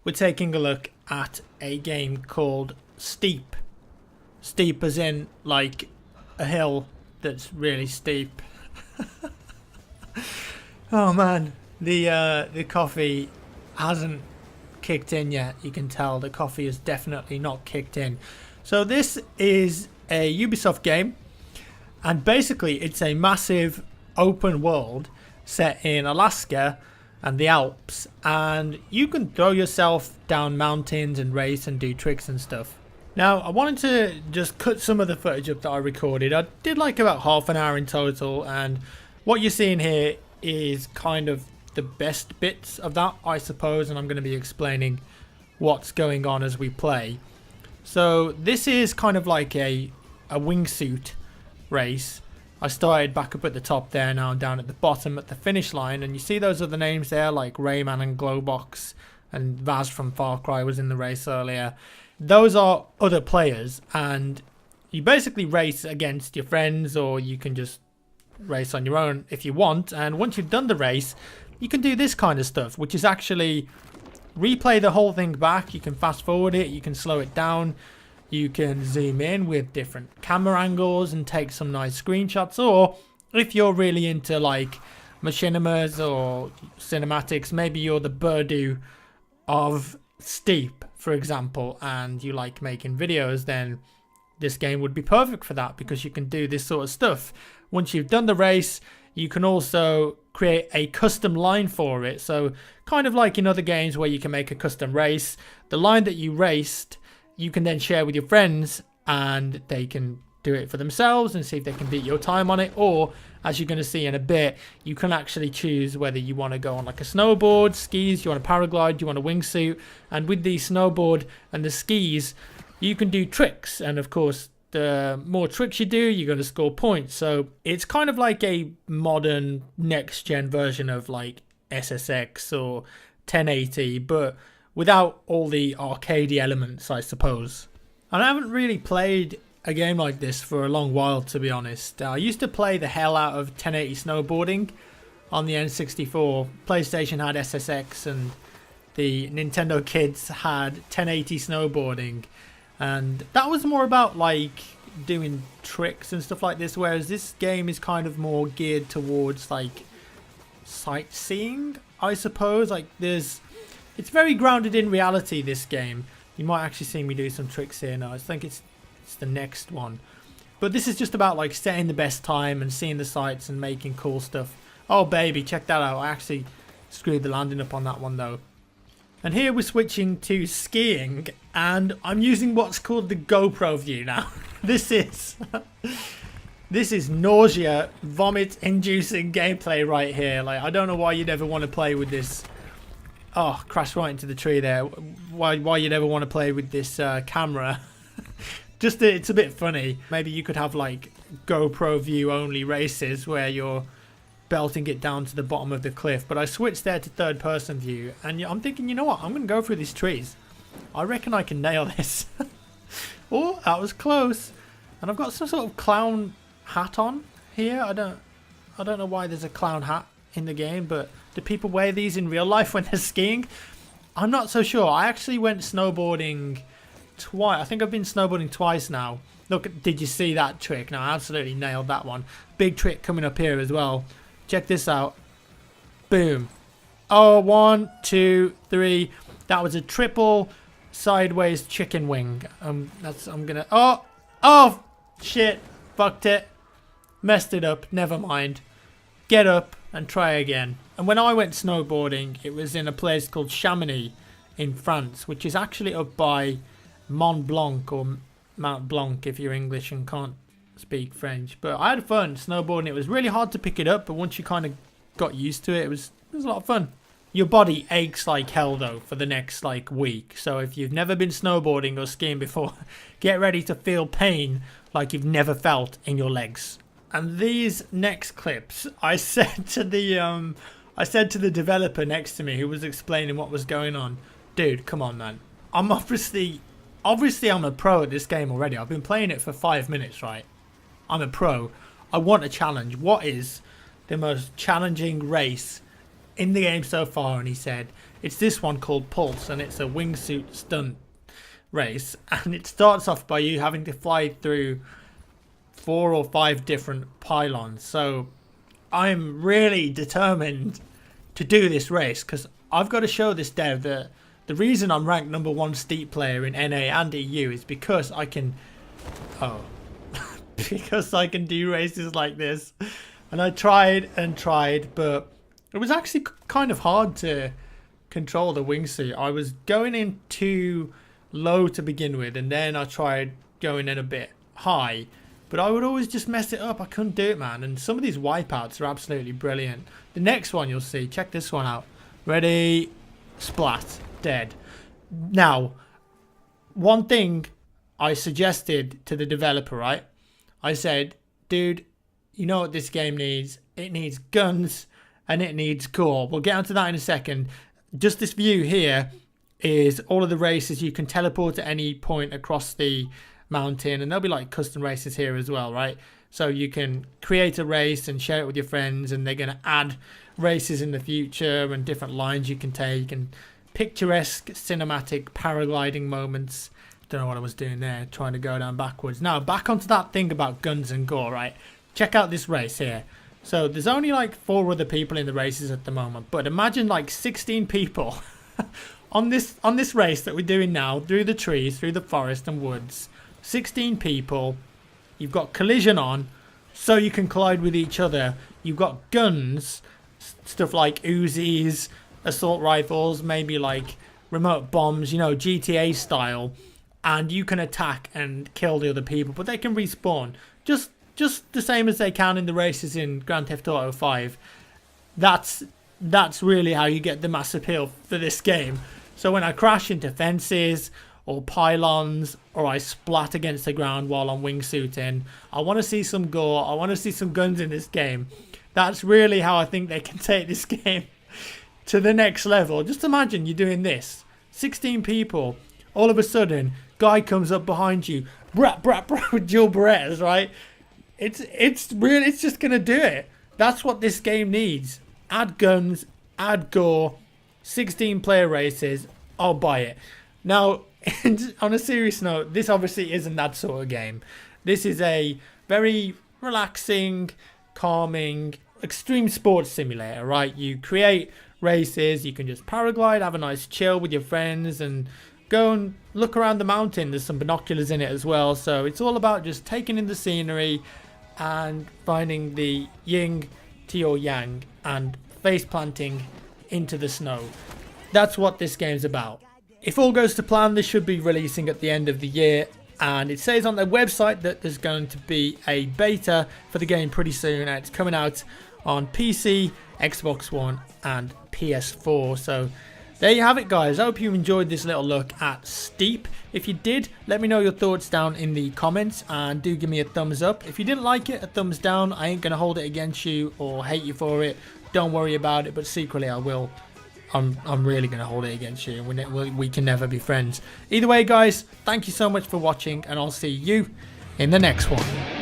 we're taking a look at a game called Steep. Steep as in like a hill that's really steep. Oh man, the coffee hasn't kicked in yet. You can tell the coffee is definitely not kicked in. So this is a Ubisoft game, and basically it's a massive open world set in Alaska and the Alps, and you can throw yourself down mountains and race and do tricks and stuff. Now I wanted to just cut some of the footage up that I recorded. I did like about half an hour in total, and what you're seeing here is kind of the best bits of that, I suppose, and I'm going to be explaining what's going on as we play. So this is kind of like a wingsuit race. I started back up at the top there, now I'm down at the bottom at the finish line, and you see those other names there like Rayman and Glowbox, and Vaz from Far Cry was in the race earlier. Those are other players, and you basically race against your friends, or you can just race on your own if you want. And once you've done the race, you can do this kind of stuff, which is actually replay the whole thing back. You can fast forward it, you can slow it down, you can zoom in with different camera angles and take some nice screenshots. Or if you're really into like machinimas or cinematics, maybe you're the Burdu of Steep, for example, and you like making videos, then this game would be perfect for that, because you can do this sort of stuff. Once you've done the race, you can also create a custom line for it. So kind of like in other games where you can make a custom race, the line that you raced, you can then share with your friends, and they can do it for themselves and see if they can beat your time on it. Or, as you're going to see in a bit, you can actually choose whether you want to go on like a snowboard, skis, you want to paraglide, you want a wingsuit. And with the snowboard and the skis, you can do tricks, and of course the more tricks you do, you're going to score points. So it's kind of like a modern next gen version of like SSX or 1080, but without all the arcadey elements, I suppose. And I haven't really played a game like this for a long while, to be honest. I used to play the hell out of 1080 snowboarding on the N64. PlayStation had SSX, and the Nintendo kids had 1080 snowboarding. And that was more about like doing tricks and stuff like this, whereas this game is kind of more geared towards like sightseeing, I suppose. Like it's very grounded in reality, this game. You might actually see me do some tricks here now. I think it's the next one. But this is just about like setting the best time and seeing the sights and making cool stuff. Oh baby, check that out. I actually screwed the landing up on that one though. And here we're switching to skiing, and I'm using what's called the GoPro view now. This is nausea, vomit-inducing gameplay right here. Like, I don't know why you'd ever want to play with this. Oh, crashed right into the tree there. Why you'd ever want to play with this camera. Just it's a bit funny. Maybe you could have like GoPro view only races where you're belting it down to the bottom of the cliff. But I switched there to third person view, and I'm thinking, you know what, I'm going to go through these trees. I reckon I can nail this. Oh, that was close. And I've got some sort of clown hat on here. I don't know why there's a clown hat in the game, but do people wear these in real life when they're skiing? I'm not so sure. I actually went snowboarding twice. I think I've been snowboarding twice now. Look, did you see that trick? No, I absolutely nailed that one. Big trick coming up here as well. Check this out. Boom. Oh, 1, 2, 3. That was a triple sideways chicken wing. I'm gonna. Oh, shit. Fucked it. Messed it up. Never mind. Get up and try again. And when I went snowboarding, it was in a place called Chamonix in France, which is actually up by Mont Blanc, or Mount Blanc if you're English and can't speak French. But I had fun snowboarding. It was really hard to pick it up, but once you kind of got used to it, it was a lot of fun. Your body aches like hell though for the next like week. So if you've never been snowboarding or skiing before, get ready to feel pain like you've never felt in your legs. And these next clips, I said to the developer next to me who was explaining what was going on, dude, come on man. I'm obviously I'm a pro at this game already. I've been playing it for 5 minutes, right? I'm a pro. I want a challenge. What is the most challenging race in the game so far? And he said, It's this one called Pulse, and it's a wingsuit stunt race, and it starts off by you having to fly through 4 or 5 different pylons. So I'm really determined to do this race because I've got to show this dev that the reason I'm ranked #1 steep player in NA and EU is because I can because I can do races like this. And I tried and tried, but it was actually kind of hard to control the wingsuit. I was going in too low to begin with, and then I tried going in a bit high, but I would always just mess it up. I couldn't do it, man. And some of these wipeouts are absolutely brilliant. The next one you'll see, check this one out. Ready, splat, dead. Now, one thing I suggested to the developer, right? I said, dude, you know what this game needs? It needs guns and it needs gore. We'll get onto that in a second. Just this view here is all of the races. You can teleport at any point across the mountain, and there'll be like custom races here as well, right? So you can create a race and share it with your friends, and they're going to add races in the future and different lines you can take and picturesque cinematic paragliding moments. Don't know what I was doing there, trying to go down backwards. Now back onto that thing about guns and gore, right? Check out this race here. So there's only like 4 other people in the races at the moment, but imagine like 16 people on this race that we're doing now, through the trees, through the forest and woods. 16 people. You've got collision on, so you can collide with each other. You've got guns, stuff like Uzis, assault rifles, maybe like remote bombs, you know, GTA style, and you can attack and kill the other people, but they can respawn. Just the same as they can in the races in Grand Theft Auto 5. That's really how you get the mass appeal for this game. So when I crash into fences or pylons, or I splat against the ground while I'm wingsuiting, I want to see some gore. I want to see some guns in this game. That's really how I think they can take this game to the next level. Just imagine you're doing this. 16 people. All of a sudden, guy comes up behind you. Brat, brat, brat, with dual Berettas, right? It's just going to do it. That's what this game needs. Add guns, add gore, 16 player races. I'll buy it. Now, on a serious note, this obviously isn't that sort of game. This is a very relaxing, calming, extreme sports simulator, right? You create races, you can just paraglide, have a nice chill with your friends, and go and look around the mountain. There's some binoculars in it as well, so it's all about just taking in the scenery and finding the yin to your yang and face planting into the snow. That's what this game's about. If all goes to plan, this should be releasing at the end of the year, and it says on their website that there's going to be a beta for the game pretty soon, and it's coming out on PC, Xbox One and PS4. So there you have it, guys. I hope you enjoyed this little look at Steep. If you did, let me know your thoughts down in the comments, and do give me a thumbs up. If you didn't like it, a thumbs down. I ain't gonna hold it against you or hate you for it. Don't worry about it, but secretly I will. I'm really gonna hold it against you. We can never be friends. Either way, guys, thank you so much for watching, and I'll see you in the next one.